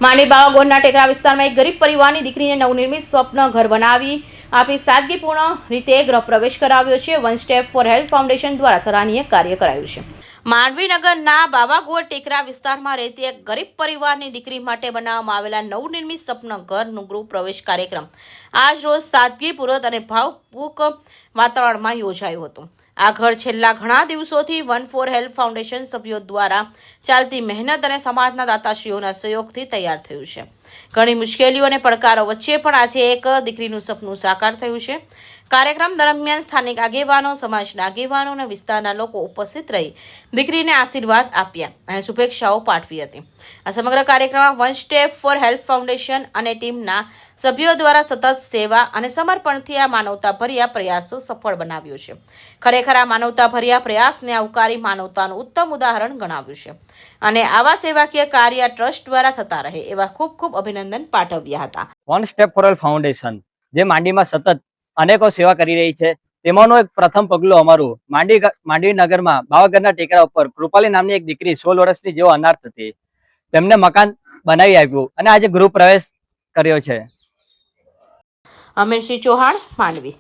માંડવી બાવાગોરના ટેકરા વિસ્તારમાં એક ગરીબ પરિવારની દીકરીને નવનિર્મિત સ્વપ્ન ઘર બનાવી આપી સાદગીપૂર્ણ રીતે ગૃહ પ્રવેશ કરાવ્યો છે. One step for help foundation દ્વારા સરાહનીય કાર્ય કરાયું છે. માંડવી નગરના બાવાગોર ટેકરા વિસ્તારમાં રહેતી એક ગરીબ પરિવારની દીકરી માટે બનાવવામાં આવેલા નવનિર્મિત સ્વપ્ન ઘરનું ગૃહ પ્રવેશ કાર્યક્રમ આજ રોજ સાદગીપૂર્વક અને ભાવપૂર્વક વાતાવરણમાં યોજાયું હતું. આ ઘર છેલ્લા ઘણા દિવસોથી વન ફોર હેલ્પ ફાઉન્ડેશન સભ્યો દ્વારા ચાલતી મહેનત અને સમાજના દાતાશ્રીઓના સહયોગથી તૈયાર થયું છે. ઘણી મુશ્કેલીઓ અને પડકારો વચ્ચે પણ આજે એક દીકરીનું સપનું સાકાર થયું છે. કાર્યક્રમ દરમિયાન સ્થાનિક આગેવાનો, સમાજના આગેવાનો અને વિસ્તારના લોકો ઉપસ્થિત રહી દીકરીને આશીર્વાદ આપ્યા અને શુભેચ્છાઓ પાઠવી હતી. આ સમગ્ર કાર્યક્રમમાં one step for help foundation અને ટીમના સભ્યો દ્વારા સતત સેવા અને સમર્પણથી આ માનવતાભર્યા પ્રયાસો સફળ બનાવ્યો છે. ખરેખર આ માનવતાભર્યા પ્રયાસને આવકારી માનવતાનું ઉત્તમ ઉદાહરણ ગણાવ્યું છે અને આવા સેવાકીય કાર્ય ટ્રસ્ટ દ્વારા થતા રહે એવા ખૂબ ખૂબ અભિનંદન પાઠવ્યા હતા. One step for help foundation જે માંડવીમાં સતત અનેકો સેવા કરી રહી છે, તેમાંનું એક પ્રથમ પગલું અમારું માંડવી નગરમાં બાવાગરના ટેકરા ઉપર કૃપાલી નામની એક દીકરી 16 વર્ષની જેવો અનાથ હતી. તેમને મકાન બનાવી આપ્યું અને આજે ગૃહ પ્રવેશ કર્યો છે. અમીરસિંહ ચૌહાણ, માંડવી.